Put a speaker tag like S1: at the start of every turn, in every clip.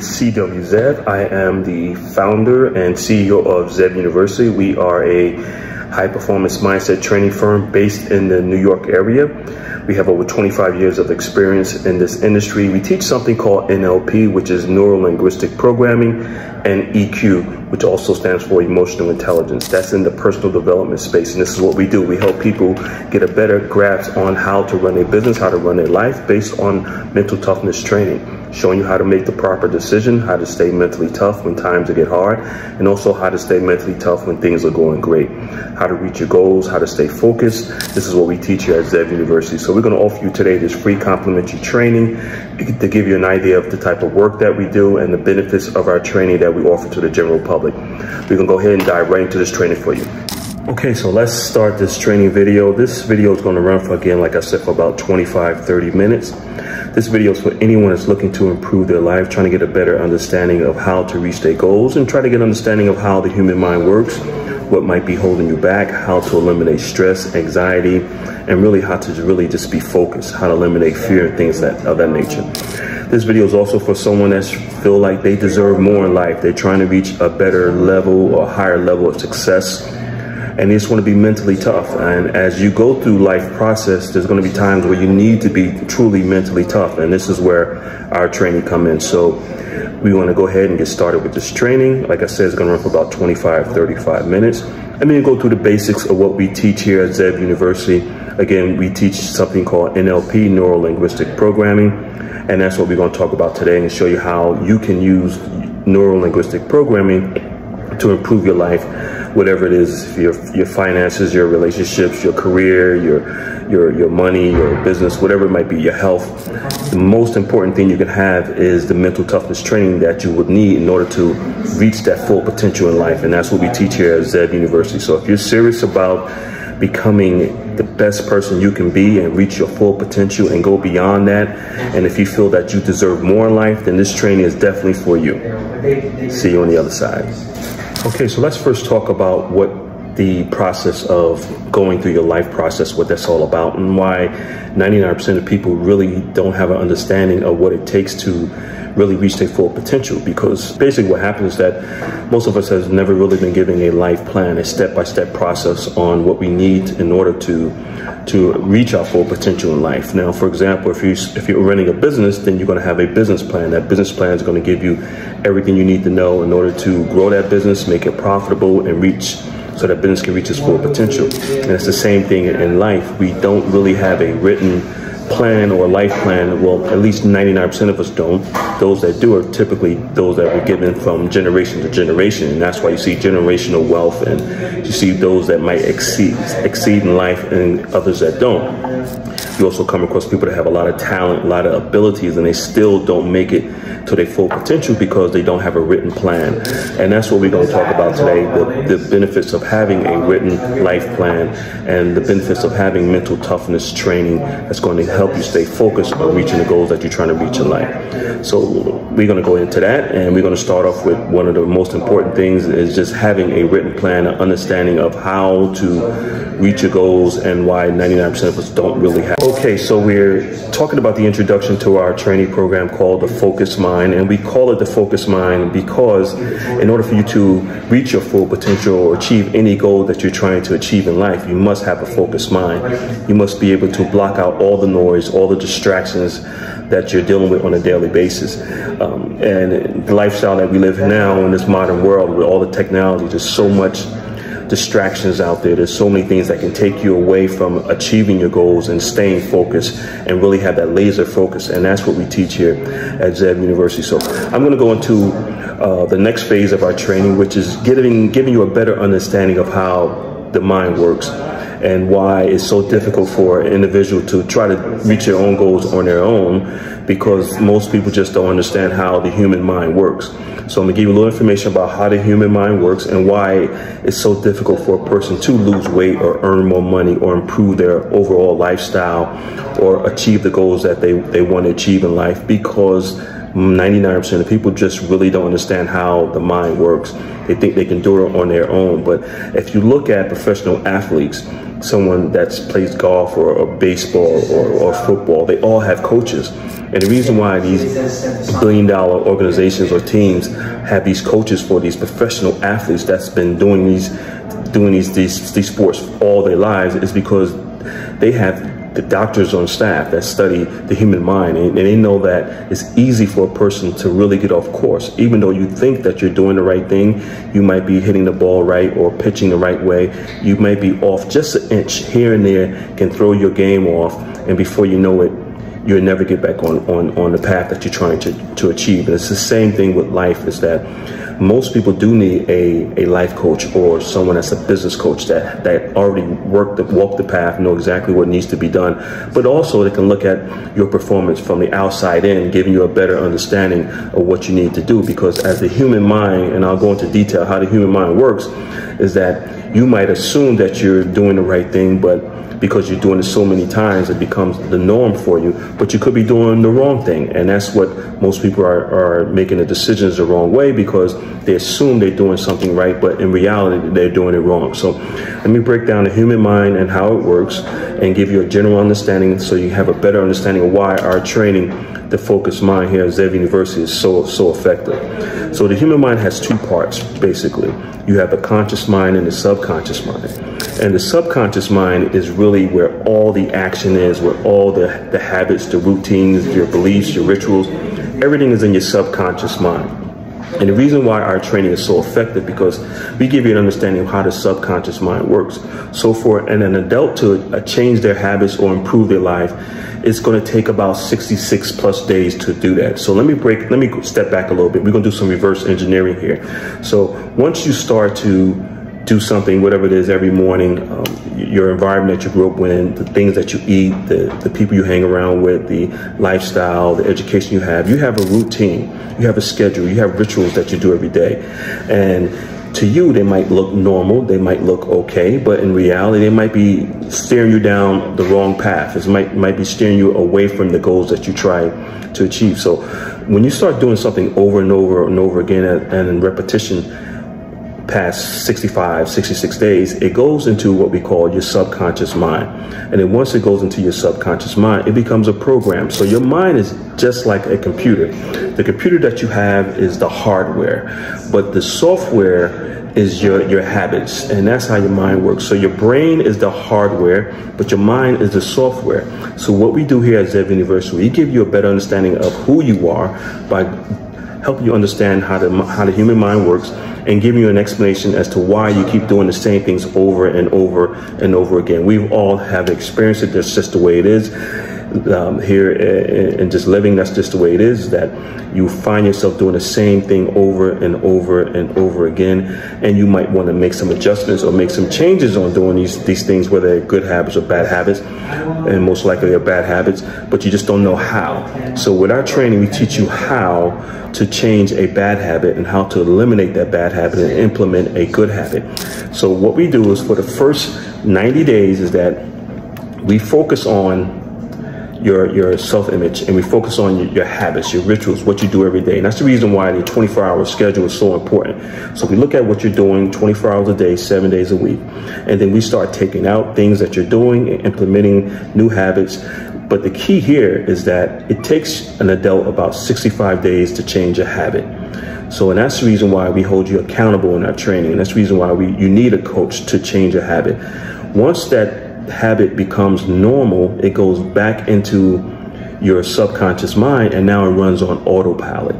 S1: is C.W. Zev. I am the founder and CEO of Zev University. We are a high-performance mindset training firm based in the New York area. We have over 25 years of experience in this industry. We teach something called NLP, which is Neuro-Linguistic Programming, and EQ, which also stands for Emotional Intelligence. That's in the personal development space, and this is what we do. We help people get a better grasp on how to run a business, how to run their life based on mental toughness training, showing you how to make the proper decision, how to stay mentally tough when times get hard, and also how to stay mentally tough when things are going great, how to reach your goals, how to stay focused. This is what we teach here at Zev University. So we're going to offer you today this free complimentary training to give you an idea of the type of work that we do and the benefits of our training that we offer to the general public. We're going to go ahead and dive right into this training for you. Okay, so let's start this training video. This video is going to run for, again, like I said, for about 25-30 minutes. This video is for anyone that's looking to improve their life, trying to get a better understanding of how to reach their goals, and try to get an understanding of how the human mind works, what might be holding you back, how to eliminate stress, anxiety, and really how to really just be focused, how to eliminate fear and things of that nature. This video is also for someone that feel like they deserve more in life. They're trying to reach a better level or higher level of success, and they just want to be mentally tough. And as you go through life process, there's going to be times where you need to be truly mentally tough, and this is where our training come in. So we want to go ahead and get started with this training. Like I said, it's going to run for about 25-35 minutes. I'm going to go through the basics of what we teach here at Zev University. Again, we teach something called NLP, Neuro-Linguistic Programming, and that's what we're going to talk about today and show you how you can use Neuro-Linguistic Programming to improve your life, whatever it is, your finances, your relationships, your career, your money, your business, whatever it might be, your health. The most important thing you can have is the mental toughness training that you would need in order to reach that full potential in life. And that's what we teach here at Zev University. So if you're serious about becoming the best person you can be and reach your full potential and go beyond that, and if you feel that you deserve more in life, then this training is definitely for you. See you on the other side. Okay, so let's first talk about what the process of going through your life process, what that's all about, and why 99% of people really don't have an understanding of what it takes to really reach their full potential. Because basically what happens is that most of us has never really been given a life plan, a step-by-step process on what we need in order to reach our full potential in life. Now, for example, if you're running a business, then you're going to have a business plan. That business plan is going to give you everything you need to know in order to grow that business, make it profitable, and so that business can reach its full potential. And it's the same thing in life. We don't really have a written plan or life plan. Well, at least 99% of us don't. Those that do are typically those that were given from generation to generation, and that's why you see generational wealth, and you see those that might exceed in life and others that don't. You also come across people that have a lot of talent, a lot of abilities, and they still don't make it to their full potential because they don't have a written plan. And that's what we're going to talk about today, the benefits of having a written life plan and the benefits of having mental toughness training that's going to help you stay focused on reaching the goals that you're trying to reach in life. So we're going to go into that, and we're going to start off with one of the most important things is just having a written plan, an understanding of how to reach your goals and why 99% of us don't really have. Okay, so we're talking about the introduction to our training program called the Focus Mind, and we call it the Focus Mind because in order for you to reach your full potential or achieve any goal that you're trying to achieve in life, you must have a focused mind. You must be able to block out all the noise, all the distractions that you're dealing with on a daily basis. And the lifestyle that we live in now in this modern world with all the technology, there's so much distractions out there. There's so many things that can take you away from achieving your goals and staying focused and really have that laser focus. And that's what we teach here at Zev University. So I'm going to go into the next phase of our training, which is giving you a better understanding of how the mind works and why it's so difficult for an individual to try to reach their own goals on their own, because most people just don't understand how the human mind works. So I'm gonna give you a little information about how the human mind works and why it's so difficult for a person to lose weight or earn more money or improve their overall lifestyle or achieve the goals that they want to achieve in life, because 99% of people just really don't understand how the mind works. They think they can do it on their own. But if you look at professional athletes, someone that plays golf or baseball or football, they all have coaches. And the reason why these billion-dollar organizations or teams have these coaches for these professional athletes that's been doing these sports all their lives is because they have the doctors on staff that study the human mind, and they know that it's easy for a person to really get off course. Even though you think that you're doing the right thing, you might be hitting the ball right or pitching the right way, you might be off just an inch here and there, can throw your game off, and before you know it, you'll never get back on the path that you're trying to achieve. And it's the same thing with life, is that most people do need a life coach or someone that's a business coach that already walked the path, know exactly what needs to be done, but also they can look at your performance from the outside in, giving you a better understanding of what you need to do. Because as the human mind, and I'll go into detail how the human mind works, is that you might assume that you're doing the right thing, but because you're doing it so many times, it becomes the norm for you, but you could be doing the wrong thing. And that's what most people are making the decisions the wrong way, because they assume they're doing something right, but in reality, they're doing it wrong. So let me break down the human mind and how it works and give you a general understanding so you have a better understanding of why our training, the Focused Mind here at Zev University, is so effective. So the human mind has two parts, basically. You have the conscious mind and the subconscious mind. And the subconscious mind is really where all the action is, where all the habits, the routines, your beliefs, your rituals, everything is in your subconscious mind. And the reason why our training is so effective, because we give you an understanding of how the subconscious mind works. So for an adult to change their habits or improve their life, it's going to take about 66 plus days to do that. So let me step back a little bit. We're going to do some reverse engineering here. So once you start to do something, whatever it is, every morning, your environment that you grew up in, the things that you eat, the people you hang around with, the lifestyle, the education you have a routine, you have a schedule, you have rituals that you do every day. And to you, they might look normal, they might look okay, but in reality, they might be steering you down the wrong path. It might be steering you away from the goals that you try to achieve. So when you start doing something over and over and over again and in repetition, past 65, 66 days, it goes into what we call your subconscious mind. And then once it goes into your subconscious mind, it becomes a program. So your mind is just like a computer. The computer that you have is the hardware, but the software is your habits, and that's how your mind works. So your brain is the hardware, but your mind is the software. So what we do here at Zev University, we give you a better understanding of who you are by helping you understand how the human mind works, and giving you an explanation as to why you keep doing the same things over and over and over again. We all have experienced it. That's just the way it is. Here in just living, that's just the way it is, that you find yourself doing the same thing over and over and over again, and you might want to make some adjustments or make some changes on doing these things, whether they're good habits or bad habits, and most likely they're bad habits, but you just don't know how. So with our training, we teach you how to change a bad habit and how to eliminate that bad habit and implement a good habit. So what we do is, for the first 90 days, is that we focus on your self-image, and we focus on your habits, your rituals, what you do every day. And that's the reason why the 24-hour schedule is so important. So we look at what you're doing 24 hours a day, 7 days a week, and then we start taking out things that you're doing and implementing new habits. But the key here is that it takes an adult about 65 days to change a habit. So, and that's the reason why we hold you accountable in our training. And that's the reason why you need a coach to change a habit. Once that habit becomes normal, it goes back into your subconscious mind, and now it runs on autopilot.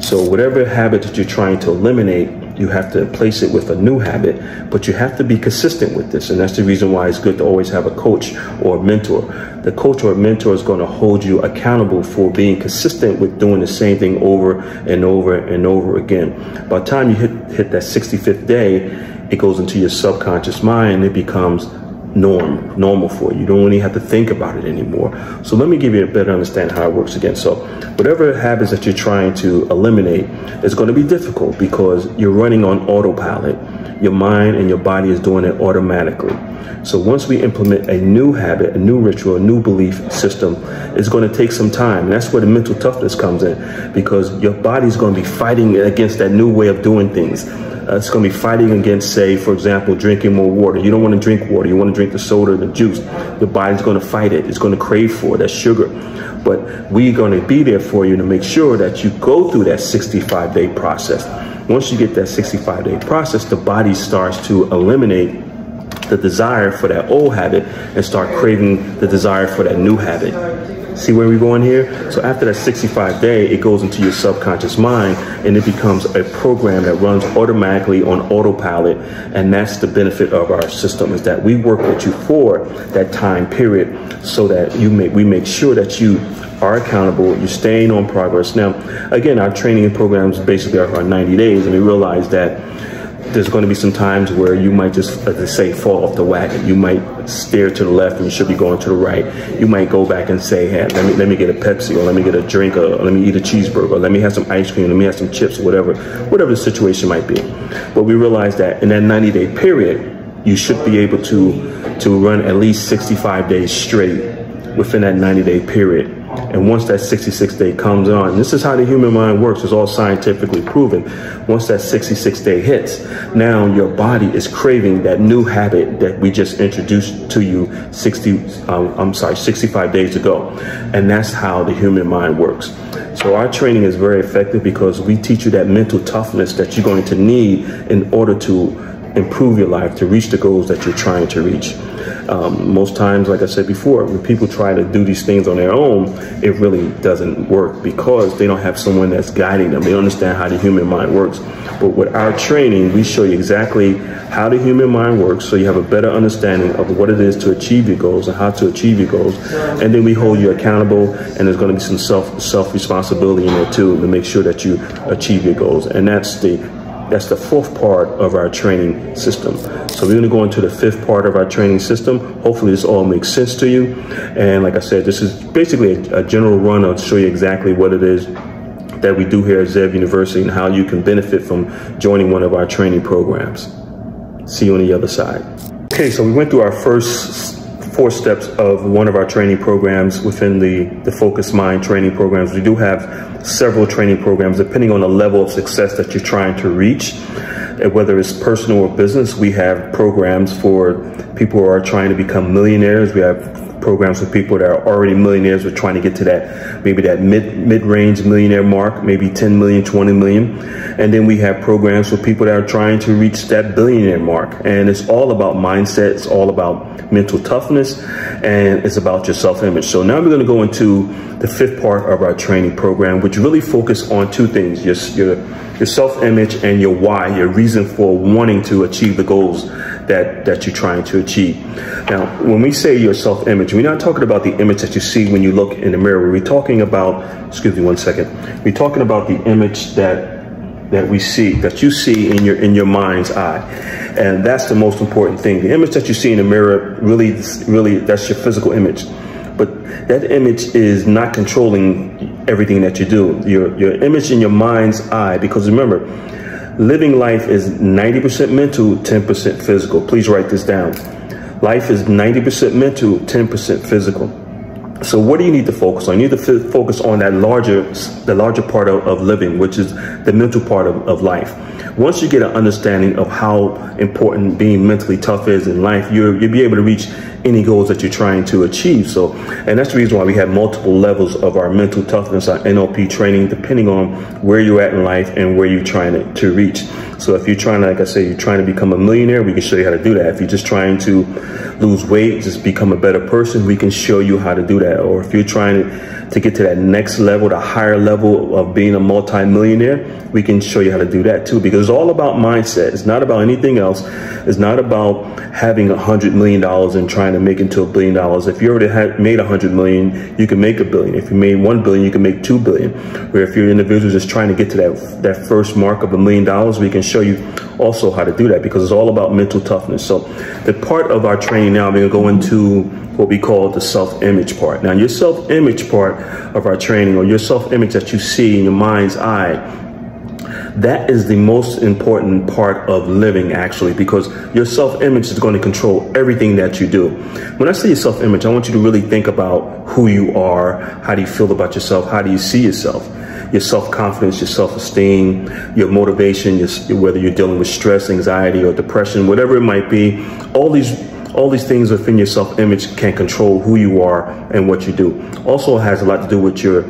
S1: So whatever habit that you're trying to eliminate, you have to replace it with a new habit, but you have to be consistent with this. And that's the reason why it's good to always have a coach or a mentor. The coach or mentor is going to hold you accountable for being consistent with doing the same thing over and over and over again. By the time you hit that 65th day, it goes into your subconscious mind, and it becomes normal for you. You don't really have to think about it anymore. So let me give you a better understanding how it works again. So whatever habits that you're trying to eliminate is going to be difficult, because you're running on autopilot. Your mind and your body is doing it automatically. So once we implement a new habit, a new ritual, a new belief system, it's going to take some time. And that's where the mental toughness comes in, because your body is going to be fighting against that new way of doing things. It's going to be fighting against, say, for example, drinking more water. You don't want to drink water. You want to drink the soda, the juice. The body's going to fight it. It's going to crave for it. That's sugar. But we're going to be there for you to make sure that you go through that 65-day process. Once you get that 65-day process, the body starts to eliminate the desire for that old habit and start craving the desire for that new habit. See where we're going here? So after that 65-day, it goes into your subconscious mind and it becomes a program that runs automatically on autopilot. And that's the benefit of our system, is that we work with you for that time period so that we make sure that you are accountable, you're staying on progress. Now, again, our training programs basically are 90 days, and we realize that there's going to be some times where you might just, as they say, fall off the wagon. You might steer to the left and you should be going to the right. You might go back and say, hey, let me get a Pepsi, or let me get a drink, or let me eat a cheeseburger, or let me have some ice cream, let me have some chips, or whatever the situation might be. But we realize that in that 90-day period, you should be able to run at least 65 days straight within that 90-day period. And once that 66th day comes on, this is how the human mind works. It's all scientifically proven. Once that 66th day hits, now your body is craving that new habit that we just introduced to you 65 days ago. And that's how the human mind works. So our training is very effective because we teach you that mental toughness that you're going to need in order to improve your life, to reach the goals that you're trying to reach. Most times, like I said before, when people try to do these things on their own, it really doesn't work because they don't have someone that's guiding them. They don't understand how the human mind works. But with our training, we show you exactly how the human mind works, so you have a better understanding of what it is to achieve your goals and how to achieve your goals. And then we hold you accountable, and there's going to be some self-responsibility in there too to make sure that you achieve your goals. And that's the fourth part of our training system. So we're going to go into the fifth part of our training system. Hopefully this all makes sense to you. And like I said, this is basically a general run to show you exactly what it is that we do here at Zev University and how you can benefit from joining one of our training programs. See you on the other side. Okay, so we went through our first 4 steps of one of our training programs within the Focused Mind training programs. We do have several training programs depending on the level of success that you're trying to reach. Whether it's personal or business, we have programs for people who are trying to become millionaires. We have programs for people that are already millionaires. We're trying to get to that, maybe that mid-range millionaire mark, maybe 10 million, 20 million. And then we have programs for people that are trying to reach that billionaire mark. And it's all about mindset. It's all about mental toughness, and it's about your self-image. So now we're going to go into the fifth part of our training program, which really focus on 2 things, your self-image and your why, your reason for wanting to achieve the goals that you're trying to achieve. Now, when we say your self-image, we're not talking about the image that you see when you look in the mirror. We're talking about, excuse me one second, we're talking about the image that we see, that you see in your mind's eye. And that's the most important thing. The image that you see in the mirror, really, that's your physical image. But that image is not controlling everything that you do. Your image in your mind's eye, because remember, living life is 90% mental, 10% physical. Please write this down. Life is 90% mental, 10% physical. So what do you need to focus on? You need to focus on the larger part of living, which is the mental part of life. Once you get an understanding of how important being mentally tough is in life, you'll be able to reach any goals that you're trying to achieve. So, and that's the reason why we have multiple levels of our mental toughness, our NLP training, depending on where you're at in life and where you're trying to reach. So if you're trying to, like I say, you're trying to become a millionaire, we can show you how to do that. If you're just trying to lose weight, just become a better person, we can show you how to do that. Or if you're trying to get to that next level, the higher level of being a multi-millionaire, we can show you how to do that too, because it's all about mindset. It's not about anything else. It's not about having $100 million and trying to make it to $1 billion. If you already made $100 million, you can make $1 billion. If you made $1 billion, you can make $2 billion. Where if you're an individual just trying to get to that first mark of $1 million, we can show you also how to do that, because it's all about mental toughness. So the part of our training now, we're going to go into what we call the self-image part. Now, your self-image part of our training, or your self-image that you see in your mind's eye, that is the most important part of living, actually, because your self-image is going to control everything that you do. When I say your self-image, I want you to really think about who you are. How do you feel about yourself? How do you see yourself? your self-confidence, your self-esteem, your motivation, whether you're dealing with stress, anxiety, or depression, whatever it might be. All these things within your self-image can control who you are and what you do. Also has a lot to do with your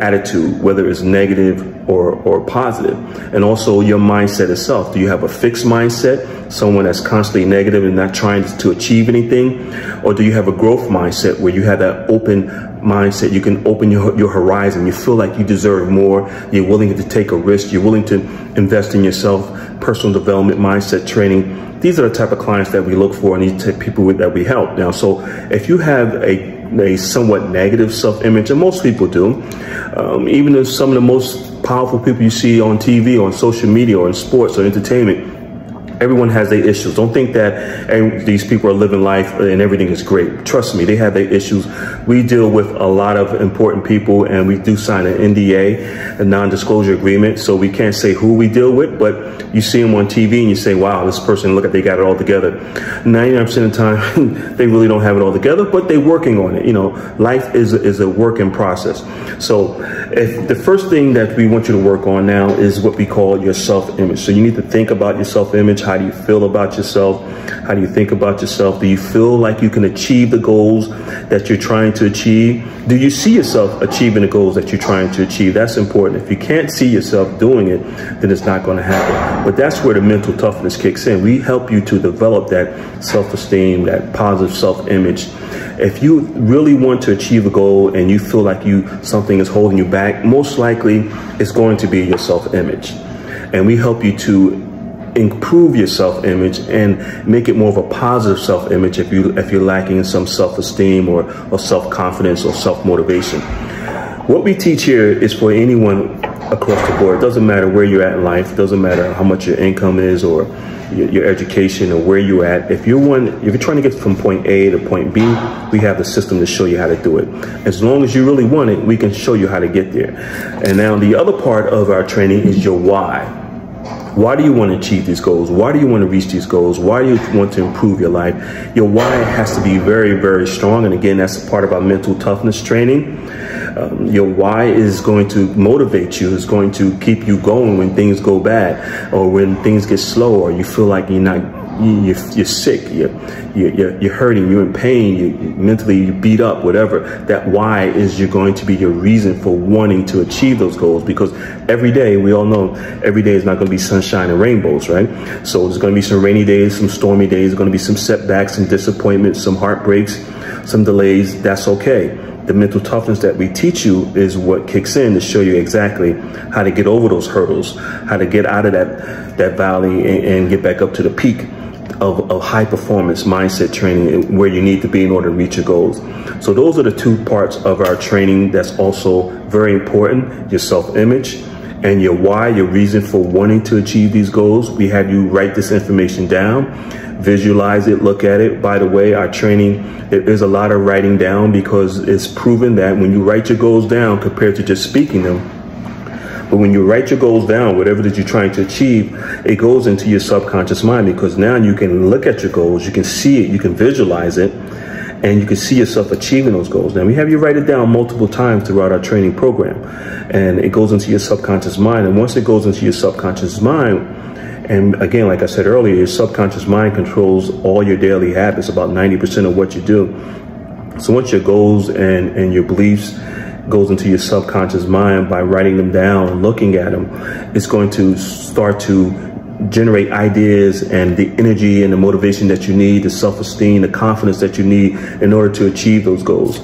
S1: attitude, whether it's negative or positive, and also your mindset itself. Do you have a fixed mindset, someone that's constantly negative and not trying to achieve anything? Or do you have a growth mindset where you have that open mindset? You can open your horizon. You feel like you deserve more. You're willing to take a risk. You're willing to invest in yourself. Personal development, mindset training. These are the type of clients that we look for and these type of people that we help. Now, so if you have a somewhat negative self-image, and most people do, even if some of the most powerful people you see on TV, on social media, or in sports or entertainment, everyone has their issues. Don't think that these people are living life and everything is great. Trust me, they have their issues. We deal with a lot of important people, and we do sign an NDA, a non-disclosure agreement, so we can't say who we deal with, but you see them on TV and you say, wow, this person, look at, they got it all together. 99% of the time, they really don't have it all together, but they're working on it. You know, life is a work in process. So if the first thing that we want you to work on now is what we call your self-image. So you need to think about your self-image. How do you feel about yourself? How do you think about yourself? Do you feel like you can achieve the goals that you're trying to achieve? Do you see yourself achieving the goals that you're trying to achieve? That's important. If you can't see yourself doing it, then it's not going to happen. But that's where the mental toughness kicks in. We help you to develop that self-esteem, that positive self-image. If you really want to achieve a goal and you feel like something is holding you back, most likely it's going to be your self-image. And we help you to improve your self-image and make it more of a positive self-image if you're lacking in some self-esteem or self-confidence or self-motivation. What we teach here is for anyone across the board. It doesn't matter where you're at in life. It doesn't matter how much your income is or your education or where you're at. If you're trying to get from point A to point B, we have the system to show you how to do it. As long as you really want it, we can show you how to get there. And now the other part of our training is your why. Why do you want to achieve these goals? Why do you want to reach these goals? Why do you want to improve your life? Your why has to be very, very strong. And again, that's a part of our mental toughness training. Your why is going to motivate you, is going to keep you going when things go bad or when things get slow or you feel like you're sick, you're hurting, you're in pain, you mentally beat up, whatever. That why is going to be your reason for wanting to achieve those goals, because every day, we all know, every day is not going to be sunshine and rainbows, right? So there's going to be some rainy days, some stormy days, there's going to be some setbacks, some disappointments, some heartbreaks, some delays. That's okay. The mental toughness that we teach you is what kicks in to show you exactly how to get over those hurdles, how to get out of that valley and get back up to the peak of high performance mindset training where you need to be in order to reach your goals. So those are the two parts of our training that's also very important: your self-image and your why, your reason for wanting to achieve these goals. We have you write this information down, visualize it, look at it. By the way, our training, there is a lot of writing down because it's proven that when you write your goals down compared to just speaking them, but when you write your goals down, whatever that you're trying to achieve, it goes into your subconscious mind, because now you can look at your goals, you can see it, you can visualize it, and you can see yourself achieving those goals. Now, we have you write it down multiple times throughout our training program, and it goes into your subconscious mind. And once it goes into your subconscious mind, and again, like I said earlier, your subconscious mind controls all your daily habits, about 90% of what you do. So once your goals and your beliefs goes into your subconscious mind by writing them down and looking at them, it's going to start to generate ideas and the energy and the motivation that you need, the self-esteem, the confidence that you need in order to achieve those goals.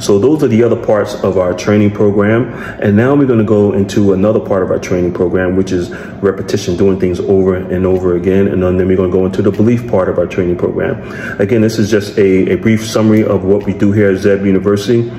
S1: So those are the other parts of our training program. And now we're going to go into another part of our training program, which is repetition, doing things over and over again. And then we're going to go into the belief part of our training program. Again, this is just a brief summary of what we do here at Zeb University.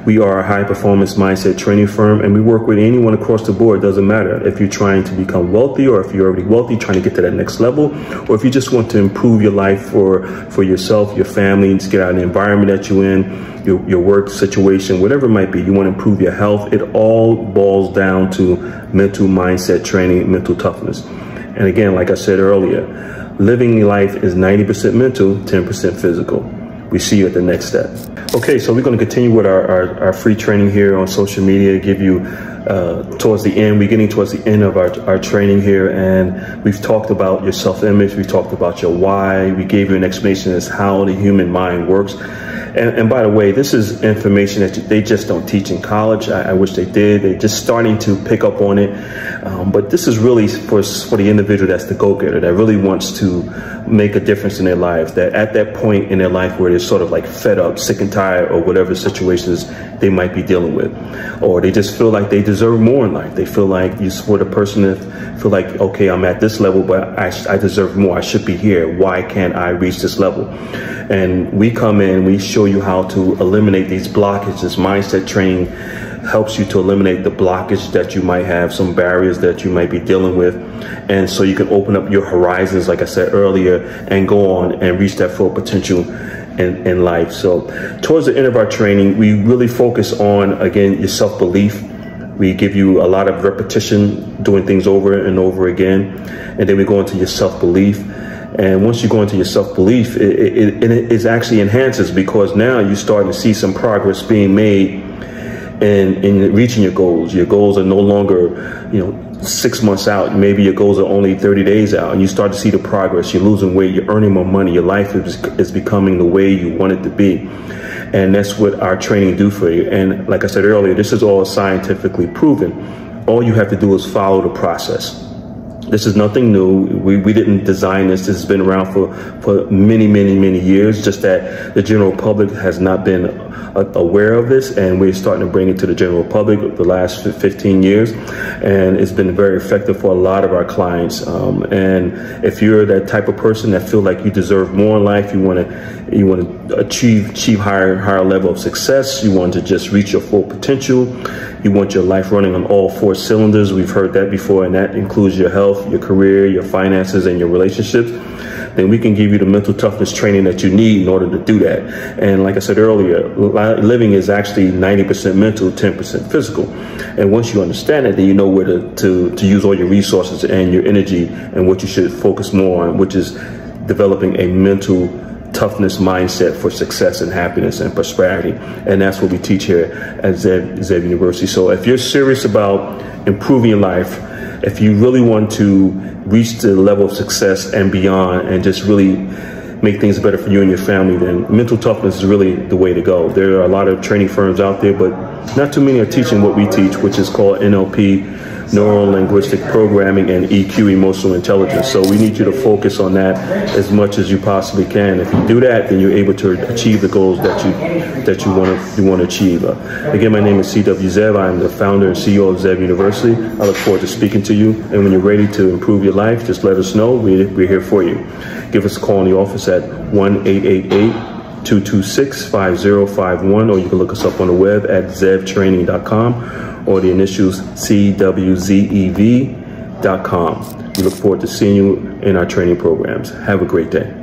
S1: We are a high-performance mindset training firm, and we work with anyone across the board. It doesn't matter if you're trying to become wealthy or if you're already wealthy, trying to get to that next level, or if you just want to improve your life for yourself, your family, and just get out of the environment that you're in, your work situation, whatever it might be. You want to improve your health. It all boils down to mental mindset training, mental toughness. And again, like I said earlier, living life is 90% mental, 10% physical. We see you at the next step. Okay, so we're going to continue with our free training here on social media, give you towards the end. We're getting towards the end of our training here, and we've talked about your self-image. We talked about your why. We gave you an explanation as how the human mind works. And by the way, this is information that they just don't teach in college. I wish they did. They're just starting to pick up on it. But this is really for the individual that's the go-getter, that really wants to make a difference in their lives, that at that point in their life where they're sort of like fed up, sick and tired, or whatever situations they might be dealing with, or they just feel like they deserve more in life. They feel like you support a person that feel like, okay, I'm at this level, but I deserve more. I should be here. Why can't I reach this level? And we come in, we show you how to eliminate these blockages. Mindset training helps you to eliminate the blockage that you might have, some barriers that you might be dealing with. And so you can open up your horizons, like I said earlier, and go on and reach that full potential in life. So towards the end of our training, we really focus on, again, your self-belief. We give you a lot of repetition, doing things over and over again. And then we go into your self-belief. And once you go into your self-belief, it actually enhances, because now you're starting to see some progress being made in reaching your goals. Your goals are no longer, 6 months out. Maybe your goals are only 30 days out, and you start to see the progress. You're losing weight, you're earning more money, your life is becoming the way you want it to be. And that's what our training do for you. And like I said earlier, this is all scientifically proven. All you have to do is follow the process. This is nothing new. We didn't design this. This has been around for many, many, many years, just that the general public has not been aware of this, and we're starting to bring it to the general public the last 15 years, and it's been very effective for a lot of our clients. And if you're that type of person that feel like you deserve more in life, you want to achieve higher level of success, you want to just reach your full potential, you want your life running on all 4 cylinders. We've heard that before, and that includes your health, your career, your finances, and your relationships. Then we can give you the mental toughness training that you need in order to do that. And like I said earlier, living is actually 90% mental, 10% physical. And once you understand that, then you know where to use all your resources and your energy, and what you should focus more on, which is developing a mental toughness mindset for success and happiness and prosperity. And that's what we teach here at Zev University. So if you're serious about improving your life, if you really want to reach the level of success and beyond, and just really make things better for you and your family, then mental toughness is really the way to go. There are a lot of training firms out there, but not too many are teaching what we teach, which is called NLP, Neuro-Linguistic Programming, and EQ, Emotional Intelligence. So we need you to focus on that as much as you possibly can. If you do that, then you're able to achieve the goals that you want to achieve. Again, my name is C.W. Zev. I'm the founder and CEO of Zev University. I look forward to speaking to you. And when you're ready to improve your life, just let us know. We're here for you. Give us a call in the office at 1-888-226-5051, or you can look us up on the web at zevtraining.com, or the initials CWZEV.com. We look forward to seeing you in our training programs. Have a great day.